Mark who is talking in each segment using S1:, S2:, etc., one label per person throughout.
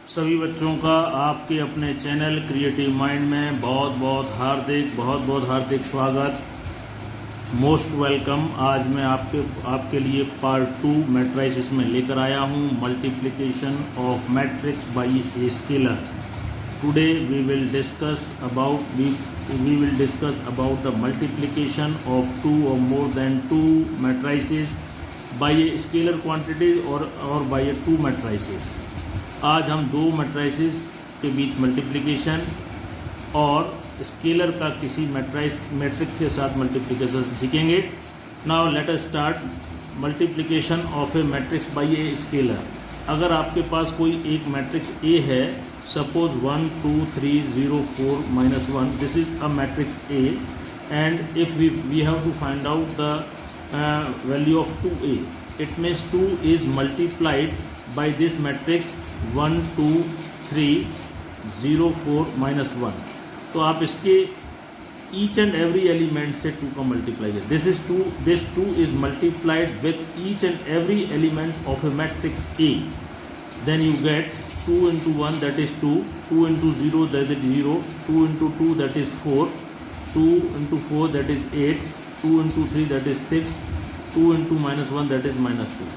S1: सभी बच्चों का आपके अपने चैनल क्रिएटिव माइंड में बहुत बहुत हार्दिक स्वागत। Most welcome. आज मैं आपके लिए पार्ट 2 मैट्रिसेस में लेकर आया हूँ, multiplication of matrix by a scalar. Today we will discuss about the multiplication of 2 or more than 2 matrices by a scalar quantity और बाय 2 मैट्रिसेस। आज हम 2 मैट्रिसेस के बीच मल्टीप्लिकेशन और स्केलर का किसी मैट्रिक्स के साथ मल्टीप्लिकेशन सीखेंगे। Now let us start multiplication of a matrix by a scalar. अगर आपके पास कोई एक मैट्रिक्स ए है, suppose 1 2 3 0 4 -1, this is a matrix A and if we have to find out the value of 2a, it means 2 इज multiplied by this matrix 1 2 3 0 4 -1। तो आप इसके each and every element से 2 का मल्टीप्लाई करें। this 2 is multiplied with each and every element of a matrix A, then you get 2 into 1 that is 2, 2 into 0 that is 0, 2 into 2 that is 4, 2 into 4 that is 8, 2 into 3 that is 6, 2 into -1 that is -2।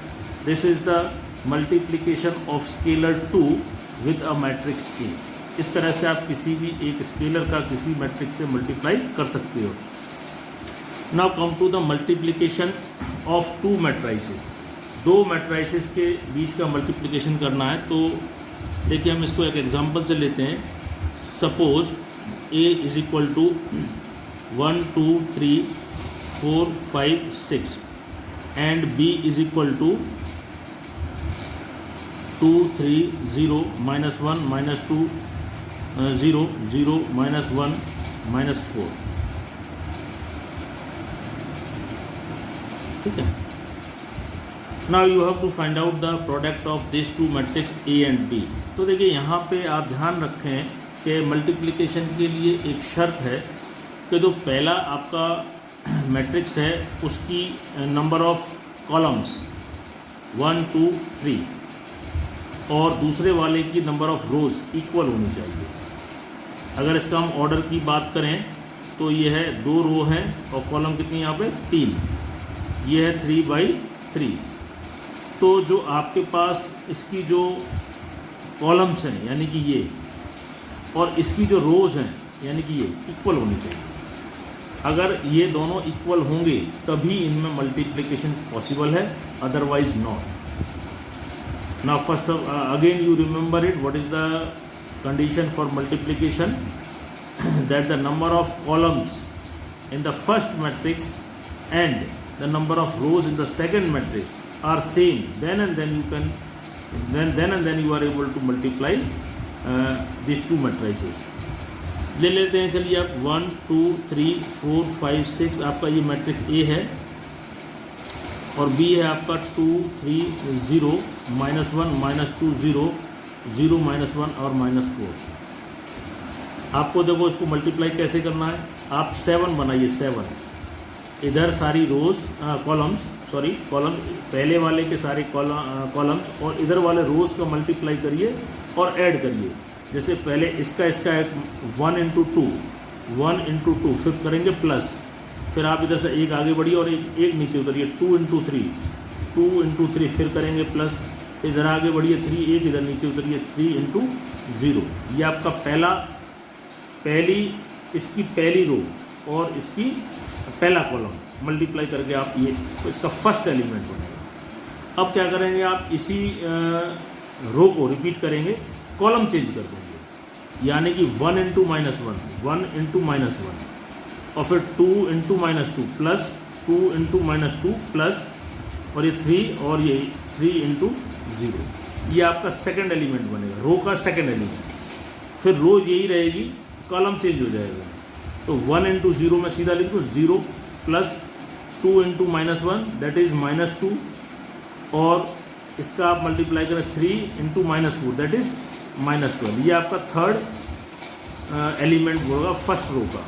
S1: this is the multiplication of scalar 2 with a matrix ए। इस तरह से आप किसी भी एक scalar का किसी matrix से मल्टीप्लाई कर सकते हो। Now come to the multiplication of 2 matrices. 2 matrices के बीच का मल्टीप्लिकेशन करना है, तो देखिए हम इसको एक एग्जांपल से लेते हैं। Suppose A is equal to 1 2 3 4 5 6 and B is equal to 2 3 0 -1 -2 0 0 -1 -4। ठीक है। Now you have to find out the product of this 2 matrix A and B. तो देखिए यहाँ पे आप ध्यान रखें कि मल्टीप्लिकेशन के लिए एक शर्त है कि जो पहला आपका मैट्रिक्स है उसकी नंबर ऑफ कॉलम्स 1 2 3 और दूसरे वाले की नंबर ऑफ रोज़ इक्वल होनी चाहिए। अगर इसका हम ऑर्डर की बात करें तो ये है 2 रो हैं और कॉलम कितनी यहाँ पे 3, ये है 3/3। तो जो आपके पास इसकी जो कॉलम्स हैं यानी कि ये, और इसकी जो रोज़ हैं यानी कि ये इक्वल होनी चाहिए। अगर ये दोनों इक्वल होंगे तभी इनमें मल्टीप्लिकेशन पॉसिबल है, otherwise not. Now first of again you remember it, what is the condition for multiplication? That the number of columns in the first matrix and the number of rows in the second matrix are same, then and then you can then you are able to multiply these 2 matrices। ले लेते हैं, चलिए आप 1 2 3 4 5 6 आपका ये matrix A है और B है आपका 2 3 0 -1 -2 0 0 -1 और -4। आपको देखो इसको मल्टीप्लाई कैसे करना है। आप 7 बनाइए, 7 इधर सारी रोज़ कॉलम पहले वाले के सारे कॉलम्स और इधर वाले रोज़ का मल्टीप्लाई करिए और ऐड करिए। जैसे पहले इसका एक 1 into 2 1 into 2 फिर करेंगे प्लस, फिर आप इधर से एक आगे बढ़िए और एक नीचे उतरिए 2 into 3 फिर करेंगे प्लस, इधर आगे बढ़िए 3 एक इधर नीचे उतरिए 3 into 0। ये आपका इसकी पहली रो और इसकी पहला कॉलम मल्टीप्लाई करके आप ये तो इसका फर्स्ट एलिमेंट बनेगा। अब क्या करेंगे, आप इसी रो को रिपीट करेंगे, कॉलम चेंज कर देंगे, यानी कि 1 into -1 और फिर 2 into -2 प्लस 2 into -2 प्लस और ये 3 और ये 3 into 0। ये आपका सेकंड एलिमेंट बनेगा, रो का सेकंड एलिमेंट। फिर रो यही रहेगी, कॉलम चेंज हो जाएगा। तो 1 into 0 में सीधा लिख दो 0 प्लस 2 into -1 दैट इज -2 और इसका आप मल्टीप्लाई करें 3 into -4 दैट इज -12। ये आपका थर्ड एलिमेंट होगा फर्स्ट रो का।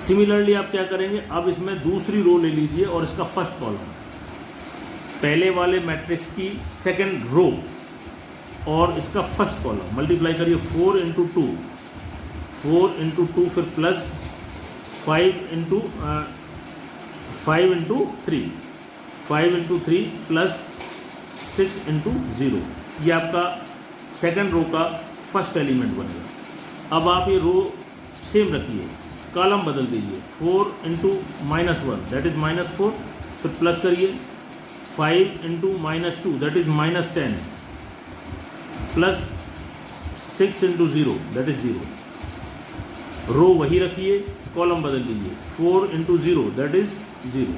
S1: सिमिलरली आप क्या करेंगे, अब इसमें दूसरी रो ले लीजिए और इसका फर्स्ट कॉलम, पहले वाले मैट्रिक्स की सेकंड रो और इसका फर्स्ट कॉलम मल्टीप्लाई करिए 4 इंटू 2, 4 इंटू 2 फिर plus 5 into 3, 5 into 3 plus 6 into 0, ये आपका सेकंड रो का फर्स्ट एलिमेंट बनेगा। अब आप ये रो सेम रखिए, कॉलम बदल दीजिए, 4 इंटू -1 दैट इज़ -4, फिर प्लस करिए 5 into -2 that is -10, plus 6 into 0 that is 0। रो वही रखिए, कॉलम बदल दीजिए, 4 into 0 that is 0,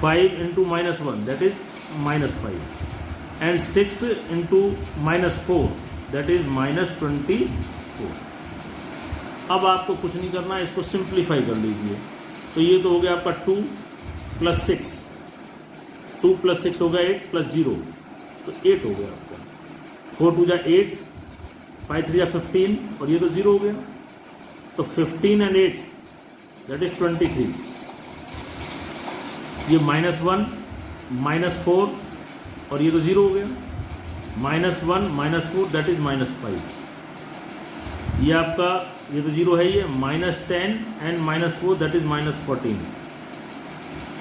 S1: 5 into -1 that is -5 and 6 into -4 that is -24। अब आपको कुछ नहीं करना है, इसको सिंप्लीफाई कर लीजिए। तो ये तो हो गया आपका 2 + 6, 2 + 6 हो गया 8 + 0, तो 8 हो गया आपका। 4 × 2 = 8, 5 × 3 = 15 और ये तो 0 हो गया। तो 15 and 8 दैट इज़ 23। ये -1 -4 और ये तो 0 हो गया, -1 -4 दैट इज़ -5। ये आपका, ये तो 0 है, ये -10 and -4 दैट इज़ -14।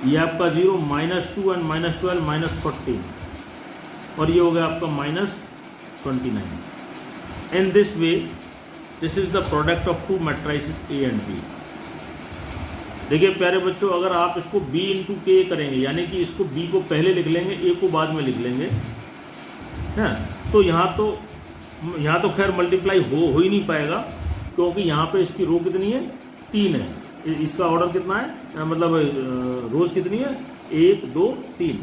S1: ये आपका 0 -2 and -12 -14 और ये हो गया आपका -29। In this way this is the product of two matrices A and B। देखिए प्यारे बच्चों, अगर आप इसको B इंटू K करेंगे, यानी कि इसको B को पहले लिख लेंगे, A को बाद में लिख लेंगे, है, तो यहाँ तो खैर मल्टीप्लाई हो ही नहीं पाएगा, क्योंकि यहाँ पे इसकी रो कितनी है, 3 है। इसका ऑर्डर कितना है, मतलब रोज कितनी है, 1 2 3,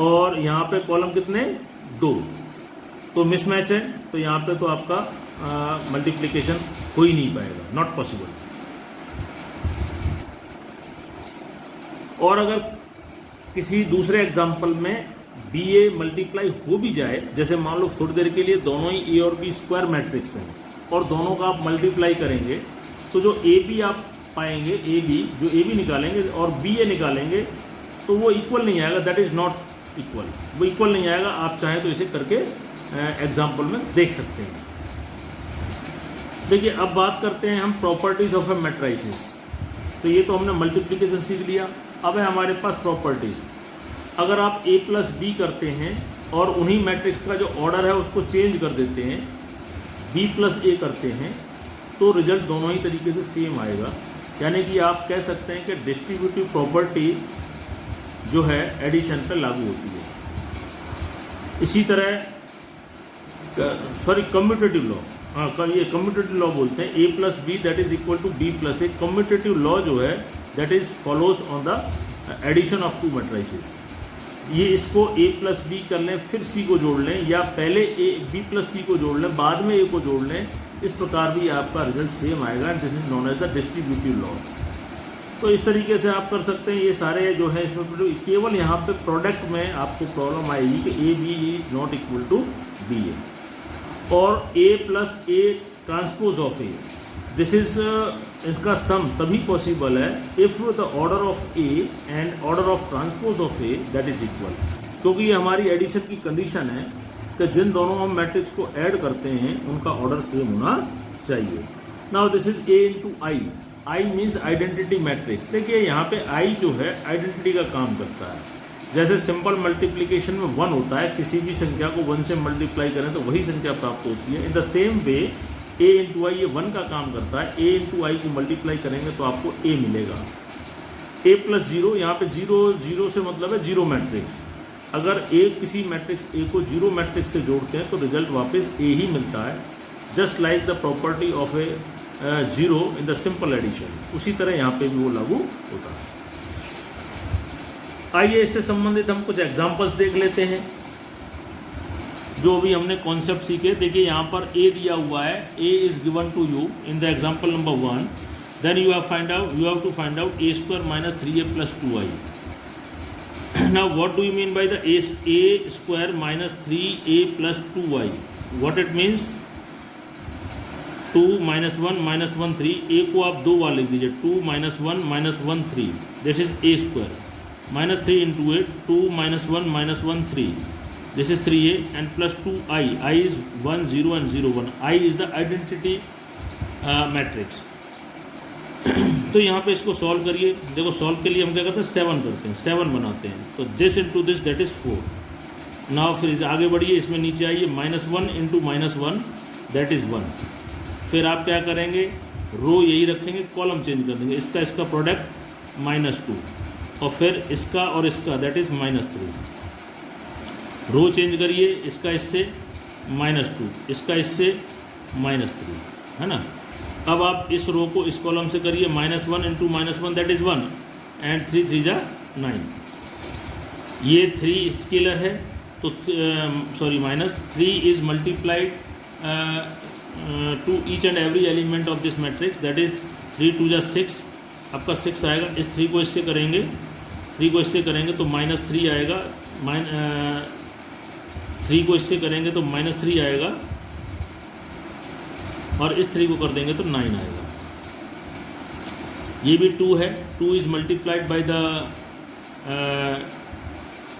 S1: और यहाँ पे कॉलम कितने, 2, तो मिसमैच है। तो यहाँ पे तो आपका मल्टीप्लिकेशन हो ही नहीं पाएगा, नॉट पॉसिबल। और अगर किसी दूसरे एग्जाम्पल में BA मल्टीप्लाई हो भी जाए, जैसे मान लो थोड़ी देर के लिए दोनों ही A और B स्क्वायर मैट्रिक्स हैं और दोनों का आप मल्टीप्लाई करेंगे, तो जो AB आप पाएंगे, जो AB निकालेंगे और BA निकालेंगे, तो वो इक्वल नहीं आएगा, दैट इज़ नॉट इक्वल, वो इक्वल नहीं आएगा। आप चाहें तो इसे करके एग्जाम्पल में देख सकते हैं। देखिए अब बात करते हैं हम प्रॉपर्टीज़ ऑफ ए मैट्रिसेस। तो ये तो हमने मल्टीप्लिकेशन सीख लिया, अब है हमारे पास प्रॉपर्टीज़। अगर आप A + B करते हैं और उन्हीं मैट्रिक्स का जो ऑर्डर है उसको चेंज कर देते हैं, B + A करते हैं, तो रिजल्ट दोनों ही तरीके से सेम आएगा। यानी कि आप कह सकते हैं कि डिस्ट्रीब्यूटिव प्रॉपर्टी जो है एडिशन पर लागू होती है। इसी तरह कम्यूटेटिव लॉ, ये कम्यूटेटिव लॉ बोलते हैं, A + B that is equal to B + A। Commutative law जो है that is follows on the addition of two matrices. ये इसको A + B कर लें, फिर C को जोड़ लें, या पहले B + C को जोड़ लें, बाद में A को जोड़ लें, इस प्रकार भी आपका रिजल्ट सेम आएगा। This is known as the distributive law. तो इस तरीके से आप कर सकते हैं। ये सारे जो है इसमें केवल यहाँ पे प्रोडक्ट में आपको प्रॉब्लम आएगी कि AB is not equal to BA, और A + A transpose of A, this is इसका सम तभी पॉसिबल है if the order of A and order of transpose of A that is equal, क्योंकि ये हमारी एडिशन की कंडीशन है कि जिन दोनों हम मैट्रिक्स को ऐड करते हैं उनका ऑर्डर सेम होना चाहिए। Now this is A into I means identity matrix. देखिए यहाँ पे I जो है आइडेंटिटी का काम करता है। जैसे सिंपल मल्टीप्लिकेशन में 1 होता है, किसी भी संख्या को 1 से मल्टीप्लाई करें तो वही संख्या प्राप्त होती है। In the same way A into I ये 1 का काम करता है। A इंटू I को मल्टीप्लाई करेंगे तो आपको A मिलेगा। A + 0, यहाँ पे 0 से मतलब है जीरो मैट्रिक्स। अगर किसी मैट्रिक्स A को जीरो मैट्रिक्स से जोड़ते हैं तो रिजल्ट वापस A ही मिलता है, just like the property of a 0 in the simple addition. उसी तरह यहाँ पे भी वो लागू होता है। आइए इससे संबंधित हम कुछ एग्जांपल्स देख लेते हैं जो भी हमने कॉन्सेप्ट सीखे। देखिए यहाँ पर A दिया हुआ है, A is given to you in the example number 1, then you have to find out A² - 3A + 2I। Now what do you mean by the A² - 3A + 2I? What it means? 2 - 1 - 1 3। A को आप 2 बार लिख दीजिए, 2 - 1 - 1 3, this is A² -3 × 8, 2 - 1 - 1 3, this is 3a and plus 2i, i is 1 0 and 0 1, i is the identity matrix. तो यहाँ पे इसको solve करिए। देखो सॉल्व के लिए हम क्या करते हैं, 7 करते हैं, 7 बनाते हैं। तो this into this that is 4। Now फिर आगे बढ़िए, इसमें नीचे आइए, -1 इंटू -1 दैट इज़ 1। फिर आप क्या करेंगे, रो यही रखेंगे, कॉलम चेंज कर देंगे, इसका प्रोडक्ट -2 और फिर इसका और इसका दैट इज़ -3। रो चेंज करिए, इसका इससे -2, इसका इससे -3, है ना। अब आप इस रो को इस कॉलम से करिए, -1 इंटू -1 दैट इज़ 1 एंड 3 3 जा 9। ये 3 स्केलर है तो -3 is multiplied to each and every element of this matrix that is 3 2 जा 6, आपका 6 आएगा। इस 3 को इससे करेंगे, 3 को इससे करेंगे तो -3 आएगा, 3 को इससे करेंगे तो -3 आएगा और इस 3 को कर देंगे तो 9 आएगा। ये भी 2 है, 2 is multiplied by the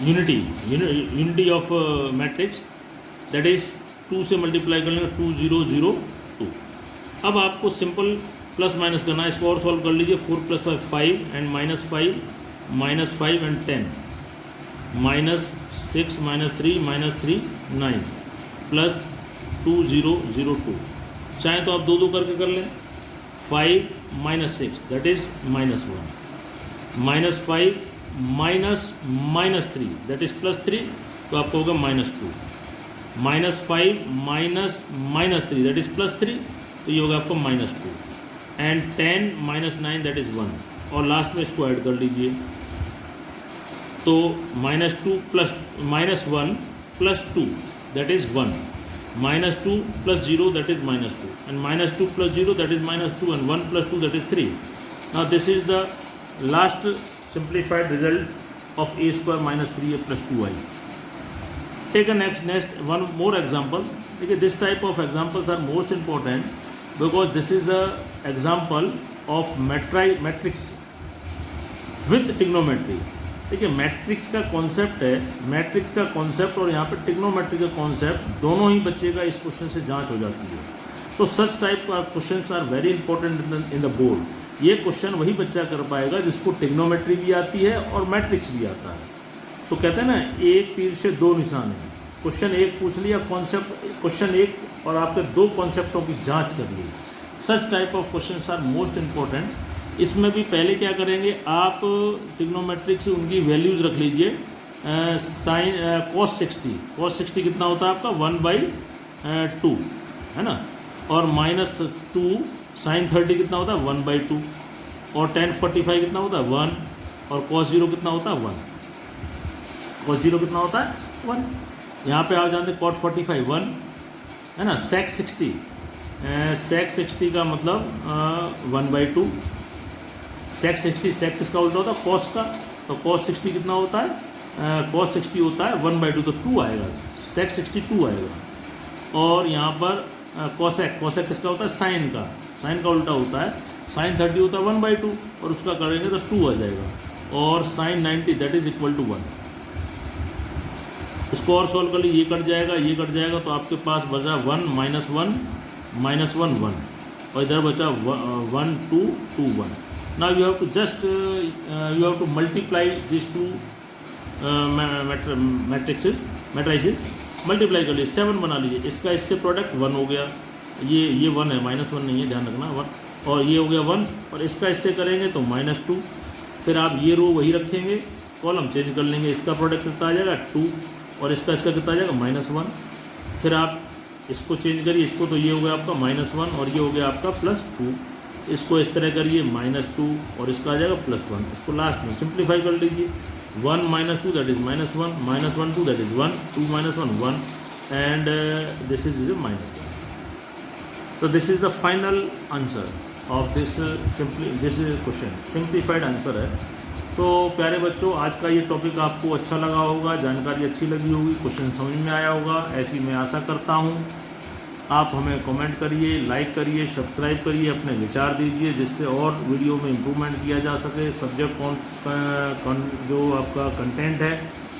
S1: unity of matrix that is 2 से मल्टीप्लाई कर लेंगे 2 0 0 2। अब आपको सिंपल प्लस माइनस करना है, इसको और सॉल्व कर लीजिए। 4 + 5 5 एंड -5 -5 एंड 10 -6 -3 9 प्लस 2 0 0 2। चाहे तो आप 2 2 करके कर लें। 5 - 6 दैट इज़ -1, -5 -3 दैट इज़ +3, तो आपको होगा -2, -5 -3 दैट इज़ +3, तो ये होगा आपको -2 एंड 10 -9 दैट इज़ 1 और लास्ट में इसको ऐड कर लीजिए। तो -2 plus -1 + 2 that is 1, -2 + 0 that is -2 and -2 + 0 that is -2 and 1 + 2 that is 3. Now this is the last simplified result of a square -3a + 2i. Take a next one more example. Okay, this type of examples are most important because this is a example of matrix with trigonometry. देखिए matrix का concept है, matrix का concept और यहाँ पे trigonometry का concept दोनों ही बच्चे का इस क्वेश्चन से जांच हो जाती है। तो सच टाइप का questions are very important in the board. ये क्वेश्चन वही बच्चा कर पाएगा जिसको ट्रिग्नोमेट्री भी आती है और मैट्रिक्स भी आता है। तो कहते हैं ना, एक तीर से 2 निशान है। क्वेश्चन 1 पूछ लिया कॉन्सेप्ट, क्वेश्चन 1 और आपके 2 कॉन्सेप्टों की जाँच कर ली। Such type of question are most important. इसमें भी पहले क्या करेंगे, आप ट्रिग्नोमेट्रिक से उनकी वैल्यूज़ रख लीजिए। साइन cos 60 कितना होता है आपका 1/2, है ना। और -2 sin 30 कितना होता है 1/2 और tan 45 कितना होता है 1 और cos 0 कितना होता है 1, cos 0 कितना होता है 1। यहाँ पे आप जानते हैं cot 45 1, है ना। sec 60 का मतलब 1/2। sec 60 sec किसका उल्टा होता है cos का, तो cos 60 कितना होता है cos 60 होता है 1/2, तो 2 आएगा, sec 60 2 आएगा। और यहाँ पर cosec किसका होता है sin का उल्टा होता है sin 30 होता है 1/2 और उसका करेंगे तो 2 आ जाएगा। और sin 90 that is equal to 1। इसको और सॉल्व कर लीजिए, ये कट जाएगा तो आपके पास बचा 1 -1 -1 1 और इधर बचा 1 2 2 1। Now you have to just you have to multiply these two matrices multiply कर लीजिए, 7 बना लीजिए। इसका इससे प्रोडक्ट 1 हो गया, ये 1 है, -1 नहीं है, ध्यान रखना 1, और ये हो गया 1 और इसका इससे करेंगे तो -2। फिर आप ये रो वही रखेंगे, कॉलम चेंज कर लेंगे, इसका प्रोडक्ट कितना आ जाएगा 2 और इसका कितना आ जाएगा -1। फिर आप इसको चेंज करिए, इसको तो ये हो गया आपका -1 और ये हो गया आपका +2। इसको इस तरह करिए -2 और इसका आ जाएगा +1। इसको लास्ट में सिंप्लीफाई कर लीजिए, 1 - 2 that is -1 -1 2 that is 1 2 - 1 1 and this is -1। तो this is the final answer of this question, simplified answer है। तो प्यारे बच्चों, आज का ये टॉपिक आपको अच्छा लगा होगा, जानकारी अच्छी लगी होगी, क्वेश्चन समझ में आया होगा, ऐसी मैं आशा करता हूँ। आप हमें कमेंट करिए, लाइक करिए, सब्सक्राइब करिए, अपने विचार दीजिए जिससे और वीडियो में इम्प्रूवमेंट किया जा सके। सब्जेक्ट जो आपका कंटेंट है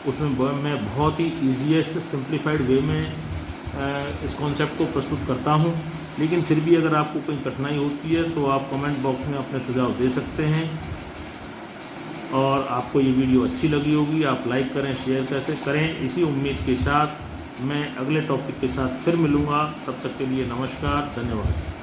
S1: उसमें मैं बहुत ही ईजीएस्ट सिंप्लीफाइड वे में इस कॉन्सेप्ट को प्रस्तुत करता हूँ। लेकिन फिर भी अगर आपको कोई कठिनाई होती है तो आप कमेंट बॉक्स में अपने सुझाव दे सकते हैं। और आपको ये वीडियो अच्छी लगी होगी, आप लाइक करें, शेयर कैसे करें। इसी उम्मीद के साथ मैं अगले टॉपिक के साथ फिर मिलूँगा। तब तक के लिए नमस्कार, धन्यवाद।